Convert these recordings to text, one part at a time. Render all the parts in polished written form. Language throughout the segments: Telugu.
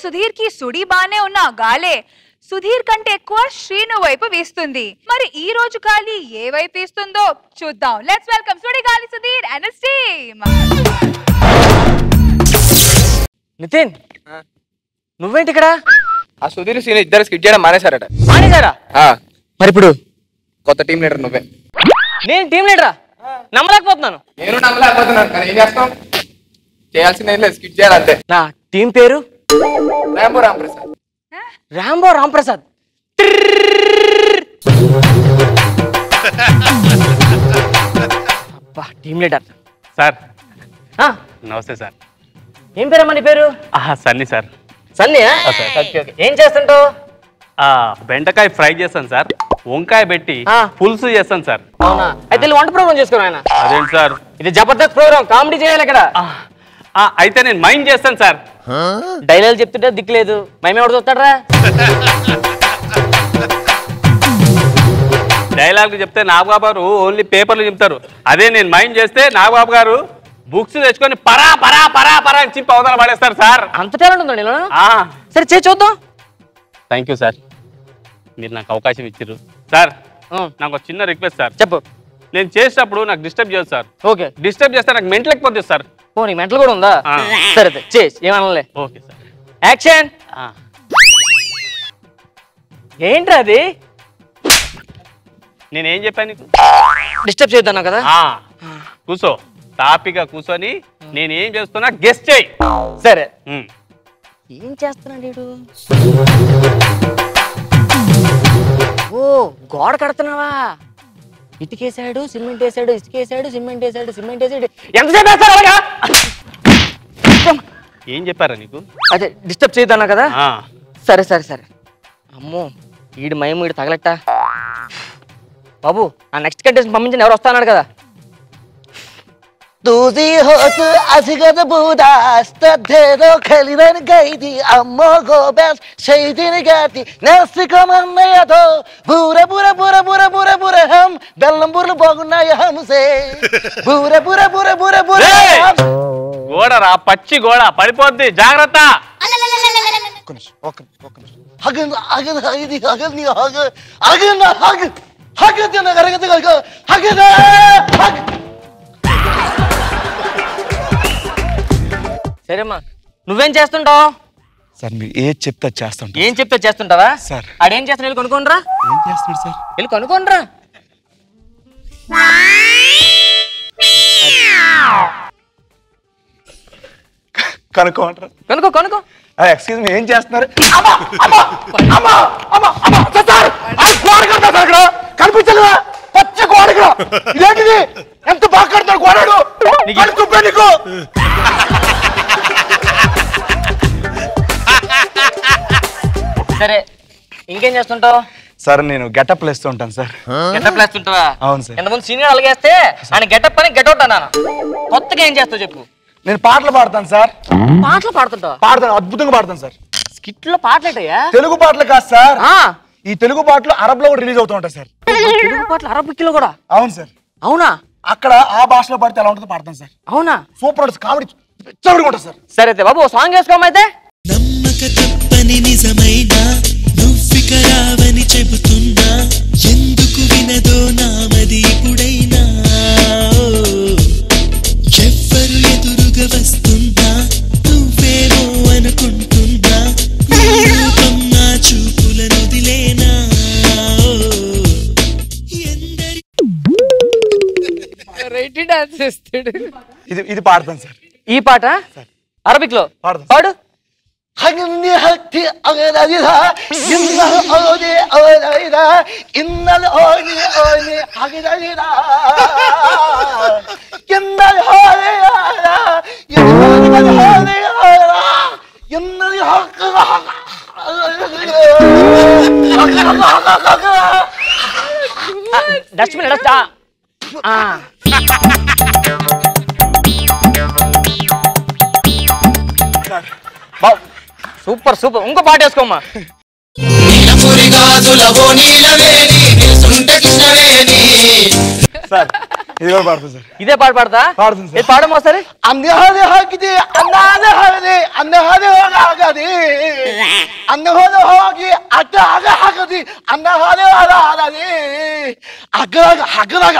సుధీర్ కి సుడి బానే ఉన్న గాలే సుధీర్ కంటే ఎక్కువ శ్రీను వైపు వీస్తుంది. మరి ఈ రోజు గాలి ఏ వైపు వీస్తుందో చూద్దాం. Let's welcome Sudigali Sudheer and his team. Nithin నువ్వేంటి ఇక్కడ? ఆ సుధీర్ సీన్ ఇద్దరు స్కిట్ చేయడం మానేశారట. మానేశారా? మరి ఇప్పుడు కొత్త టీం లీడర్ నువ్వే. నేను టీం లీడరా? నమ్మలేకపోతున్నాను. నేను నమ్మలేకపోతున్నాను కానీ ఏం చేస్తాం, చేయాల్సిందే లేదు, స్కిట్ చేయాలి అంతే. నా టీం పేరు రాంబో రాంప్రసాద్. రాంబో రాంప్రసాద్. అబ్బా టీం లీడర్ సార్. నమస్తే సార్. ఏం పేరమ్మా నీ పేరు? సన్నీ సార్. సన్నీ? ఏం చేస్తుంటావు? బెండకాయ ఫ్రై చేస్తాను సార్, వంకాయ పెట్టి పులుసు చేస్తాను సార్. అవునా? అయితే వంట ప్రోగ్రామ్ చేసుకోను ఆయన. అదేంటి సార్, ఇది జబర్దస్త్ ప్రోగ్రామ్, కామెడీ చేయాలి ఇక్కడ. అయితే నేను మైండ్ చేస్తాను సార్. డైలాగ్ చెప్తుంటే దిక్కులేదు, మేమెవడు చూస్తాడరా? డైలాగ్ చెప్తే నాగబాబు గారు ఓన్లీ పేపర్లు చెప్తారు, అదే నేను మైండ్ చేస్తే నాగబాబు గారు బుక్స్ తెచ్చుకొని పరా పరా పరా పరా అని చెప్పి అవతల పడేస్తారు సార్. అంత టాలెంట్ ఉందండి. సరే చేసి చూద్దాం. థ్యాంక్ యూ సార్, మీరు నాకు అవకాశం ఇచ్చారు సార్. నాకు ఒక చిన్న రిక్వెస్ట్ సార్. చెప్పు. నేను చేసేటప్పుడు నాకు డిస్టర్బ్ చేయదు సార్. ఓకే. డిస్టర్బ్ చేస్తే నాకు మెంటల్ లేకపోతే సార్. ఓ నీకు మెంటల్ కూడా ఉందా? సరే చేసి ఏమనలే. Okay sir. యాక్షన్. ఏంట్రా అది? నేనేం చెప్పాను నీకు? డిస్టర్బ్ చేద్దాను కదా. కూసో, తాపిగా కూర్చొని నేనేం చేస్తున్నా గెస్ట్ చేయి. సరే. ఏం చేస్తున్నాడు వీడు? ఓ గోడ కడుతున్నావా? ఇటుకేసాడు, సిమెంట్ వేసాడు, ఇసుకేసాడు, సిమెంట్ వేసాడు, సిమెంట్ వేసాడు. ఎంతసేపు వేస్తారు అలాగా? ఏం చెప్పారా నీకు? అదే డిస్టర్బ్ చేద్దానా కదా. సరే సరే సరే. అమ్మో ఈడు మయం ఈడు తగలట్ట. బాబు ఆ నెక్స్ట్ కంటెస్టెంట్ పంపించండి, ఎవరు వస్తాన్నాడు కదా. तुझी होत असिगत बुदास्त धेरो खलिरन गईदी अम्मो गोबेस शहीदिन गाती नस्तिक मन्नयतो बुरे बुरे बुरे बुरे बुरे बुरे हम बेल्लम बुर्ल बागुన్నాయి हमसे बुरे बुरे बुरे बुरे बुरे గోడరా, పచ్చి గోడ పడిపోద్ది, జాగ్రత్త. హగన్ హగన్ హగది హగని హగ హగన హగ హగదన గరగద గరగ హగద హగ. సరేమ్మా నువ్వేం చేస్తుంటావు? సార్ మీరు ఏది చెప్తే చేస్తుంటా. ఏం చెప్తే చేస్తుంటావా సార్? ఆడేం చేస్తాను వెళ్ళి కొనుక్కోనరా. ఏం చేస్తున్నాడు సార్? వెళ్ళి కొనుక్కోనరా. కనుక్కోమంటారా? కొనుక్కో కొనుక్కో. ఎక్స్క్యూజ్ మీ, ఏం చేస్తున్నారు? కనిపించలేదా? పచ్చి గోడగా ఇదేంటిది? ఎంత బాగా కడతాడు గోడాడు. నీకు సరే ఇంకేం చేస్తుంటావు? సార్ నేను గెటప్ వేస్తూ ఉంటాను సార్. గెటప్ వేస్తుంటావా? అవును సార్. ఎంతమంది సీనియర్ అలాగేస్తే ఆయన గెటప్ అని గెటౌట్ అన్నాను. కొత్తగా ఏం చేస్తావు చెప్పు. నేను పాటలు పాడతాను సార్. పాటలు పాడుతుంటావా? పాడతాను, అద్భుతంగా పాడతాను సార్. స్కిట్లో పాటలేటయ్యా? తెలుగు పాటలు కాదు సార్, ఈ తెలుగు పాటలు అరబ్ లో కూడా రిలీజ్ అవుతూ ఉంటాయి సార్. తెలుగు పాటలు అరబ్ లో కూడా? అవును సార్. అవునా? అక్కడ ఆ భాషలో పాడితే ఎలా ఉంటుందో పాడతాను సార్. అవునా? సూపర్ ఉంటుంది, కామెడీ పిచ్చగా ఉంటుంది సార్. సరే అయితే బాబు సాంగ్ వేసుకోమైతే. నమ్మక తప్పని నిజమైనా నువ్వికరావని చెబుతున్నా, ఎందుకు వినదో నామది ఇప్పుడైనా. ఎవ్వరు ఎదురుగా వస్తుందా, నువ్వేమో అనుకుంటుందా, రూపం నా చూపులను వదిలేనా. ఇది పాడతాను సార్. ఈ పాట అరబిక్ లో పాడు. హగని హత్తి అగదదిదా ఇన్నల్ ఓది ఓదైదా ఇన్నల్ ఓది ఓది హగదదిదా ఇన్నల్ ఓది ఓదా ఇన్నల్ ఓది ఓదా ఇన్నల్ హక్ డస్ట్బిన్ డస్టా. Super super. ఇంకో పాట వేసుకోమ్మా. ఇది కూడా పాడుతుంది సార్. ఇదే పాట పాడతా పాడుతుంది సార్. ఇది పాడమో సరే. అన్నహది హాకిది అన్నహది హాకిది అన్నహది హాగది అన్నహది హాకి అట్టహది హాగది అన్నహది హాగది అగ్గరగ హగ్గరగ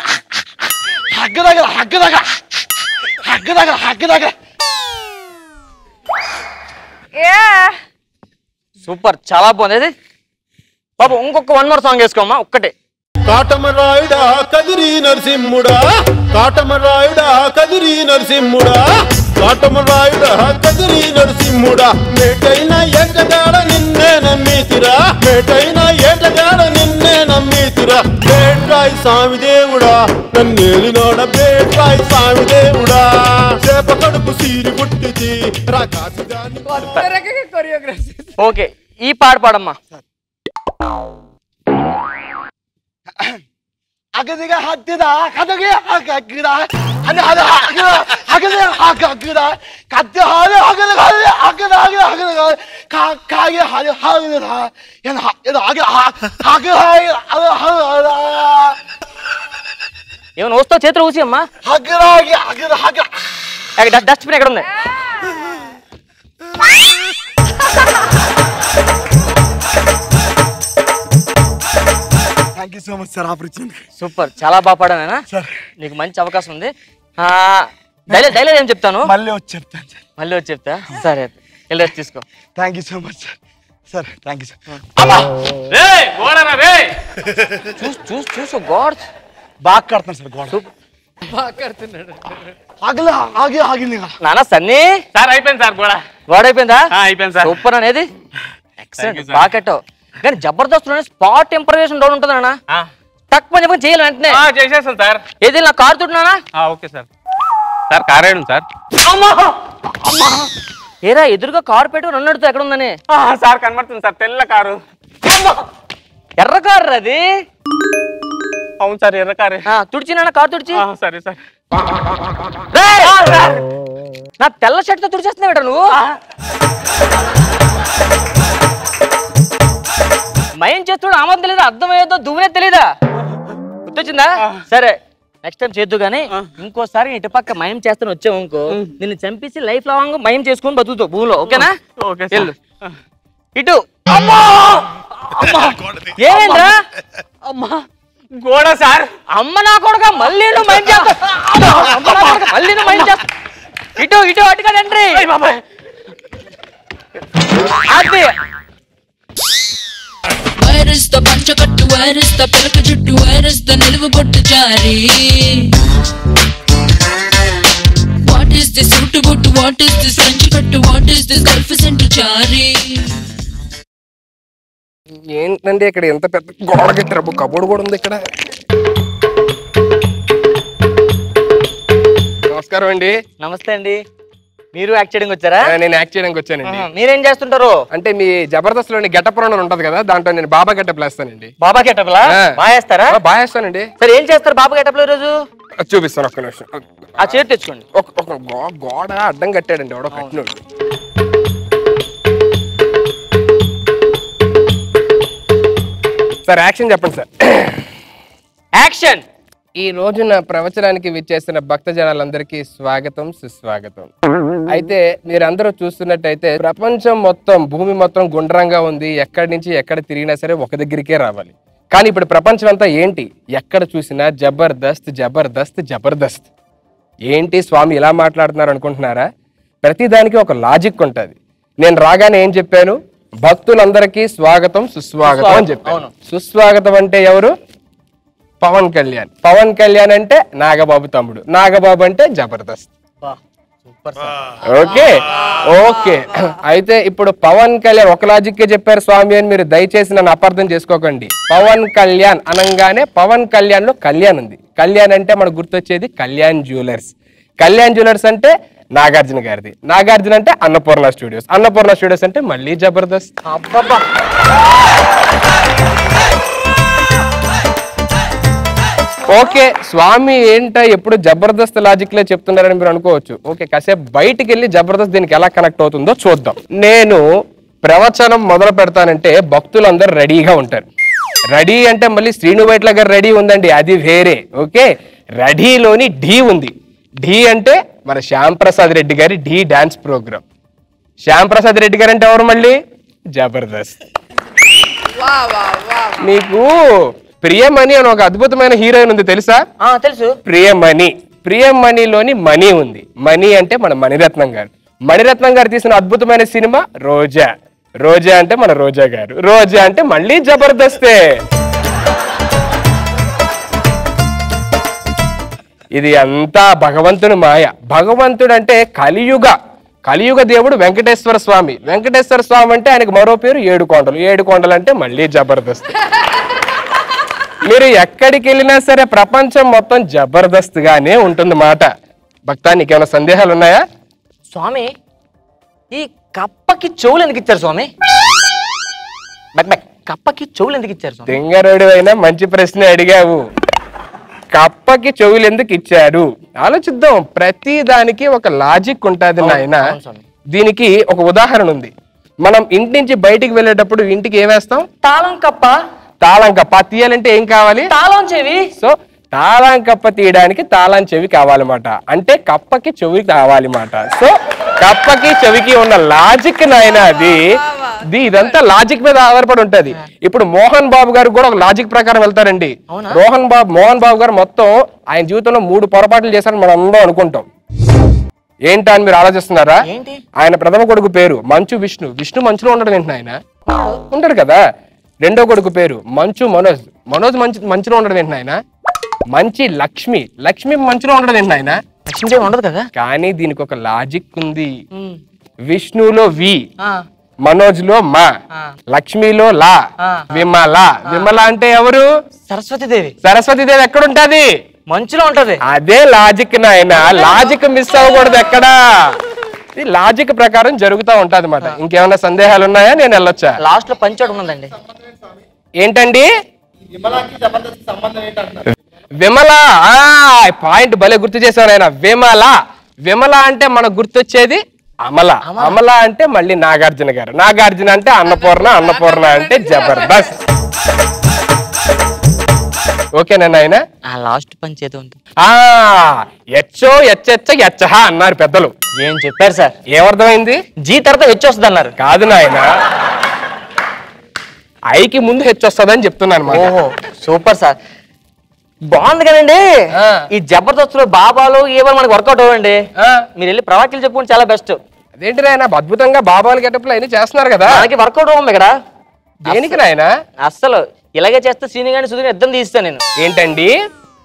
హగ్గరగ హగ్గరగ హగ్గరగ హగ్గరగ. సూపర్, చాలా బాగుంది. ఇది బాబు ఇంకొక 1 more సాంగ్ వేసుకోమ్మా, ఒక్కటే. కాటమరాయుడా కదిరి నరసింహుడా, కాటమరాయుడా కదిరి నరసింహుడా, కాటమరాయుడా కదిరి నరసింహుడా, మేటైన ఏటగాడ నిన్నే నమ్మితిరా, మేటైన ఏటగాడ నిన్నే నమ్మితిరా, బేట్రాయి స్వామి దేవుడా నన్నేలినోడ, బేట్రాయి స్వామి దేవుడా, చేప కడుపు సీరి పుట్టిది రాకాసిదాని. ఓకే, ఈ పాట పాడమ్మా. అగదిగా హద్దిదా కదగే హగ్గరా అని హద హగ్గరా హగ్గరా హగ్గరా కద్ద హద హగ్గరా హగ్గరా హగ్గరా కాగే హద హగ్గరా ఎన ఎన హగ్గరా హగ్గరా. ఏమైనా వస్తావు చేతులు ఊసి అమ్మా. హగ్గరా హగ్గరా హగ్గరా. డస్ట్బిన్ ఎక్కడ ఉంది? Thank you so much sir opportunity. Super, చాలా బాగా పాడానా సార్. నీకు మంచి అవకాశం ఉంది. డైలాగ్ ఏం చెప్తాను, మళ్ళీ వచ్చి చెప్తాను సార్. మళ్ళీ వచ్చి చెప్తా. సరే వెళ్ళి తీసుకో. Thank you so much sir. Sir thank you sir. చూసు గాడ్ బాగా కడతాను సార్ గోడ. ఆగలా ఆగి ఆగింది నానా సన్నీ సార్ అయిపోయింది సార్ కూడా. గోడ అయిపోయిందా? అయిపోయింది సార్. సూపర్ అనేది Thank you, sir. బాగా కట్టావు. కానీ జబర్దస్త్ స్పాట్ ఇంప్రవేషన్ డౌన్ ఉంటుంది నాన్న. తక్కువ చెప్పని చేయాలి వెంటనే. చేసేస్తాను సార్. ఏది నా కారు తుడినానా? Okay sir. సార్ కార్ వేయడం సార్. ఏరా ఎదురుగా కారు పెట్టు నన్ను అడుగుతా ఎక్కడ ఉందని. సార్ కనబడుతుంది సార్, తెల్ల కారు. ఎర్ర కారు అది. అవును సార్, ఎర్ర కారే. తుడిచి నాన్న కారు తుడిచి. సరే సార్. నా తెల్ల షర్ట్ తో తుడిచేస్తున్నావు ఏటా నువ్వు? మయం చేస్తుడు ఆమోదం తెలీదా, అర్థమయ్యేదో దువ్వనే తెలీదా? గుర్తొచ్చిందా? సరే నెక్స్ట్ టైం చేద్దు గానీ ఇంకోసారి ఇటు పక్క మయం చేస్తాను వచ్చావు ఇంకో నిన్ను చంపేసి లైఫ్ లాంగ్ మయం చేసుకొని బతుకుతావు భూమిలో. ఓకేనా? ఓకే వెళ్ళు. ఇటు ఏమైందిరా? అమ్మా గోడ సార్. అమ్మ నా కొడుక మళ్ళీ నువ్వు మయం చేస్తావు. మళ్ళీ నువ్వు మయం చేస్తావు. ఇటు ఇటు అటు కదా ఎంట్రీ. అది వైరస్ తో పంచకట్టు, వైరస్ తో పిలక జుట్టు, వైరస్ తో నిలువు బొట్టు జారి. వాట్ ఈస్ దిస్ ఉట్టు బొట్టు, వాట్ ఈస్ దిస్ కంచి కట్టు, what is this gulf centre Chari. ఏంటంటే ఇక్కడ ఎంత పెద్ద గోడ కట్టారు, కబోర్డ్ కూడా ఉంది ఇక్కడ. నమస్కారం అండి. నమస్తే అండి. మీరు యాక్ట్ చేయడానికి వచ్చారా? నేను యాక్ట్ చేయడానికి వచ్చానండి. మీరేం చేస్తుంటారు? అంటే మీ జబర్దస్త్ లోని గెటప్ రౌండర్ ఉంటది కదా, దాంట్లో నేను బాబా గెటప్ వేస్తానండి. బాబా గెటప్ లా బాగా వేస్తారా? బాగా వేస్తానండి. సరే ఏం చేస్తారు బాబా గెటప్ లో రోజు? చూపిస్తాను, ఒక్క నిమిషం. ఆ చీర తెచ్చుకోండి. ఒక గోడ అడ్డం కట్టాడండి ఎవడో కట్టినోడు. సార్ యాక్షన్ చెప్పండి సార్. యాక్షన్. ఈ రోజు నా ప్రవచనానికి విచ్చేసిన భక్త జనాలందరికీ స్వాగతం సుస్వాగతం. అయితే మీరందరూ చూస్తున్నట్టయితే ప్రపంచం మొత్తం భూమి మొత్తం గుండ్రంగా ఉంది. ఎక్కడి నుంచి ఎక్కడ తిరిగినా సరే ఒక దగ్గరికే రావాలి. కానీ ఇప్పుడు ప్రపంచం అంతా ఏంటి, ఎక్కడ చూసినా జబర్దస్త్ జబర్దస్త్ జబర్దస్త్. ఏంటి స్వామి ఇలా మాట్లాడుతున్నారు అనుకుంటున్నారా? ప్రతిదానికి ఒక లాజిక్ ఉంటుంది. నేను రాగానే ఏం చెప్పాను? భక్తులందరికీ స్వాగతం సుస్వాగతం అని చెప్పాను. సుస్వాగతం అంటే ఎవరు? పవన్ కళ్యాణ్. పవన్ కళ్యాణ్ అంటే నాగబాబు తమ్ముడు, నాగబాబు అంటే జబర్దస్త్. Okay okay. అయితే ఇప్పుడు పవన్ కళ్యాణ్ ఒక లాజిక్కే చెప్పారు స్వామి అని మీరు దయచేసి నన్ను అపార్థం చేసుకోకండి. పవన్ కళ్యాణ్ అనగానే పవన్ కళ్యాణ్ లో కళ్యాణ్ ఉంది. కళ్యాణ్ అంటే మనకు గుర్తొచ్చేది కళ్యాణ్ జ్యువెలర్స్. కళ్యాణ్ జ్యువెలర్స్ అంటే నాగార్జున గారిది. నాగార్జున అంటే అన్నపూర్ణ స్టూడియోస్. అన్నపూర్ణ స్టూడియోస్ అంటే మళ్ళీ జబర్దస్త్. ఓకే స్వామి ఏంట ఎప్పుడు జబర్దస్త్ లాజిక్ లే చెప్తున్నారని మీరు అనుకోవచ్చు. ఓకే కాసేపు బయటికి వెళ్ళి జబర్దస్త్ దీనికి ఎలా కనెక్ట్ అవుతుందో చూద్దాం. నేను ప్రవచనం మొదలు పెడతానంటే భక్తులందరూ రెడీగా ఉంటారు. రెడీ అంటే మళ్ళీ శ్రీను వైట్ల గారు రెడీ ఉందండి, అది వేరే. ఓకే రెడీలోని ఢీ ఉంది. ఢీ అంటే మన శ్యామ్ ప్రసాద్ రెడ్డి గారి ఢీ డాన్స్ ప్రోగ్రామ్. శ్యామ్ ప్రసాద్ రెడ్డి గారు అంటే ఎవరు మళ్ళీ? జబర్దస్త్. మీకు ప్రియమణి అని ఒక అద్భుతమైన హీరోయిన్ ఉంది తెలుసా? తెలుసు. ప్రియమణిలోని మణి ఉంది. మణి అంటే మన మణిరత్నం గారు. మణిరత్నం గారు తీసిన అద్భుతమైన సినిమా రోజా. రోజా అంటే మన రోజా గారు. రోజా అంటే మళ్ళీ జబర్దస్తే. ఇది అంతా భగవంతుని మాయ. భగవంతుడు అంటే కలియుగ దేవుడు వెంకటేశ్వర స్వామి. వెంకటేశ్వర స్వామి అంటే ఆయనకు మరో పేరు ఏడుకొండలు. ఏడుకొండలు అంటే మళ్ళీ జబర్దస్త్. మీరు ఎక్కడికి వెళ్ళినా సరే ప్రపంచం మొత్తం జబర్దస్త్ గానే ఉంటుంది మాట. భక్తా, నీకేమైనా సందేహాలు ఉన్నాయా? స్వామి, ఈ కప్పకి చెవులు ఎందుకు ఇచ్చారు స్వామి? కప్పకి చెవులు ఎందుకు ఇచ్చారు స్వామి? తింగరోడు అయినా మంచి ప్రశ్న అడిగావు. కప్పకి చెవులు ఎందుకు ఇచ్చారు ఆలోచిద్దాం. ప్రతి దానికి ఒక లాజిక్ ఉంటుంది నాయన. దీనికి ఒక ఉదాహరణ ఉంది. మనం ఇంటి నుంచి బయటికి వెళ్ళేటప్పుడు ఇంటికి ఏం వేస్తాం? తాళం కప్ప. తాళం కప్ప తీయాలంటే ఏం కావాలి? తాళం చెవి. సో తాళం కప్ప తీయడానికి తాళం చెవి కావాలన్నమాట. అంటే కప్పకి చెవి కావాలన్నమాట. సో కప్పకి చెవికి ఉన్న లాజిక్ నాయన అది. ఇదంతా లాజిక్ మీద ఆధారపడి ఉంటది. ఇప్పుడు మోహన్ బాబు గారు కూడా ఒక లాజిక్ ప్రకారం వెళ్తారండి. మోహన్ బాబు గారు మొత్తం ఆయన జీవితంలో 3 పొరపాట్లు చేశారని మనం అందరం అనుకుంటాం. ఏంటా అని మీరు ఆలోచిస్తున్నారా? ఆయన ప్రథమ కొడుకు పేరు మంచు విష్ణు. విష్ణు మంచులో ఉండడం ఏంటి ఆయన? ఉంటాడు కదా. రెండో కొడుకు పేరు మంచు మనోజ్. మనోజ్ మంచులో ఉండడం ఏంటి ఆయన? మంచి లక్ష్మి. లక్ష్మి మంచులో ఉండడం ఏంటి ఆయన? లక్ష్మి ఉండదు కదా. కానీ దీనికి ఒక లాజిక్ ఉంది. విష్ణులో వి, మనోజ్ లో మా, లక్ష్మిలో లా, విమల. విమల అంటే ఎవరు? సరస్వతీదేవి. సరస్వతీదేవి ఎక్కడుంటది? మంచులో ఉంటది. అదే లాజిక్ నాయన. లాజిక్ మిస్ అవ్వకూడదు ఎక్కడా. ఇది లాజిక్ ప్రకారం జరుగుతూ ఉంటది అన్నమాట. ఇంకేమైనా సందేహాలు ఉన్నాయా? నేను వెళ్ళొచ్చా? లాస్ట్ లో పంచోడు ఉన్నదండి. ఏంటండి? విమల. పాయింట్ భలే గుర్తు చేశారు ఆయన. విమల అంటే మనకు గుర్తొచ్చేది అమల. అమల అంటే మళ్ళీ నాగార్జున గారు. నాగార్జున అంటే అన్నపూర్ణ. అన్నపూర్ణ అంటే జబర్దస్త్. ఓకేనా ఆయన? లాస్ట్ పంచేది ఉంటుంది. ఎచ్చో ఎచ్చెచ్చ ఎచ్చహ అన్నారు పెద్దలు. ఏం చెప్పారు సార్? ఏమర్థమైంది? జీ తర్వాత హెచ్ వస్తుంది అన్నారు. కాదు నాయన, ఐకి ముందు హెచ్ వస్తుంది అని చెప్తున్నాను. ఓహో, సూపర్ సార్. బాగుంది కదండి. ఈ జబర్దస్త్ లో బాబాలు ఏమో మనకి వర్కౌట్ అవ్వండి. మీరు వెళ్ళి ప్రవాక్యలు చెప్పుకుంటే చాలా బెస్ట్. అదేంటి నాయన, అద్భుతంగా బాబాలు గెటప్లు అన్ని చేస్తున్నారు కదా. మనకి వర్కౌట్ అవ్వం ఇక్కడ. దేనికి నాయన? అస్సలు ఇలాగే చేస్తే సీని గాని సుధీర్ ఇద్దరు తీస్తాను నేను. ఏంటండి?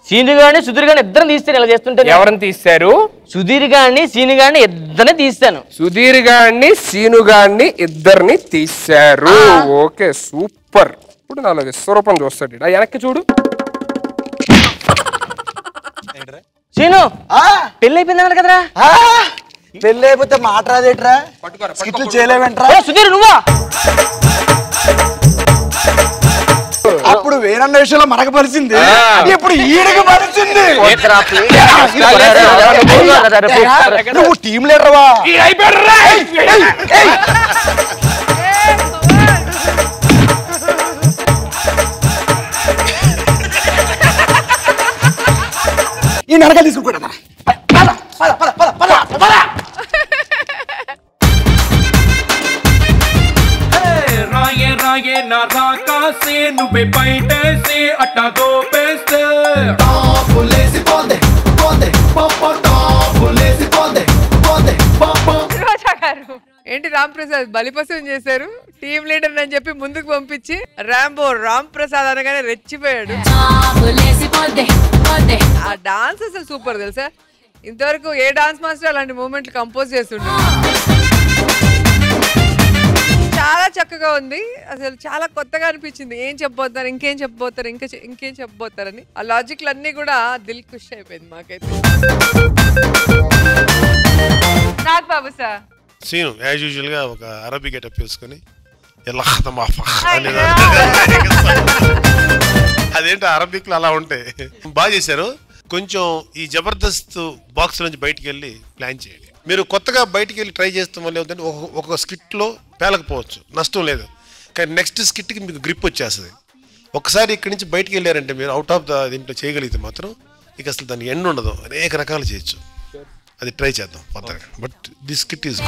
సీని గాని సుధీర్ గాని ఇద్దరు తీస్తాను. ఇలా చేస్తుంటే ఎవరిని తీస్తారు? సుధీర్ గాని సీని గాని ఇద్దరిని తీస్తాను. సుధీర్ గాని సీను గాని ఇద్దరిని తీశారు. Okay, super. ఇప్పుడు నాలో విశ్వరూపం చూస్తాడు. వెనక్కి చూడు. సీను, పెళ్లి అయిపోయింది కదరా? పెళ్లి అయిపోతే మాట రాదేట్రా? స్కిట్లు చేయలేవేంట్రా? సుధీర్ నువ్వా? అప్పుడు వేరన్న విషయంలో మనకు పరిచింది, ఇప్పుడు ఈడకి పరిచింది. నువ్వు టీం లీడర్వా? ఈ నడక తీసుకుంటా. రాయే రాయే నా రాకాసే నువ్వే బయటేసే అట్టా దోపేస్తే టాపులేసి పోందే పోందే పాప టాపులేసి పోందే పోందే పాప. రోజా గారు ఏంటి రామ్ ప్రసాద్ బలిపశం చేశారు? టీం లీడర్ అని చెప్పి ముందుకు పంపించి రామ్ ప్రసాద్ అనగానే రెచ్చిపోయాడు. ఆ డాన్స్ అసలు సూపర్ తెలుసా. ఇంతవరకు ఏ డాన్స్ మాస్టర్ అలాంటి మూమెంట్లు కంపోజ్ చేస్తుండే. చాలా చక్కగా ఉంది. అసలు చాలా కొత్తగా అనిపించింది. ఏం చెప్పబోతారు, ఇంకేం చెప్పబోతారు, ఇంకేం చెప్పబోతారని ఆ లాజిక్లు అన్ని కూడా దిల్ ఖుష్ అయిపోయింది మాకైతే. నాగ్ బాబు సార్ సీను యాజ్ యూజువల్ గా ఒక అరబీ గెటప్ వేసుకుని అదేంటి అరబిక్ లో అలా ఉంటాయి. బాగా చేశారు. కొంచెం ఈ జబర్దస్త్ బాక్స్ నుంచి బయటికి వెళ్ళి ప్లాన్ చేయండి. మీరు కొత్తగా బయటికి వెళ్ళి ట్రై చేస్తాం వల్ల ఏమిటంటే ఒక స్కిట్లో పేలకపోవచ్చు, నష్టం లేదు. కానీ నెక్స్ట్ స్కిట్కి మీకు గ్రిప్ వచ్చేస్తుంది. ఒకసారి ఇక్కడి నుంచి బయటికి వెళ్ళారంటే మీరు అవుట్ ఆఫ్ ద దీంట్లో చేయగలిగితే మాత్రం ఇక అసలు దానికి ఎండ్ ఉండదు, అనేక రకాలు చేయొచ్చు. అది ట్రై చేద్దాం కొత్తగా. But this skit is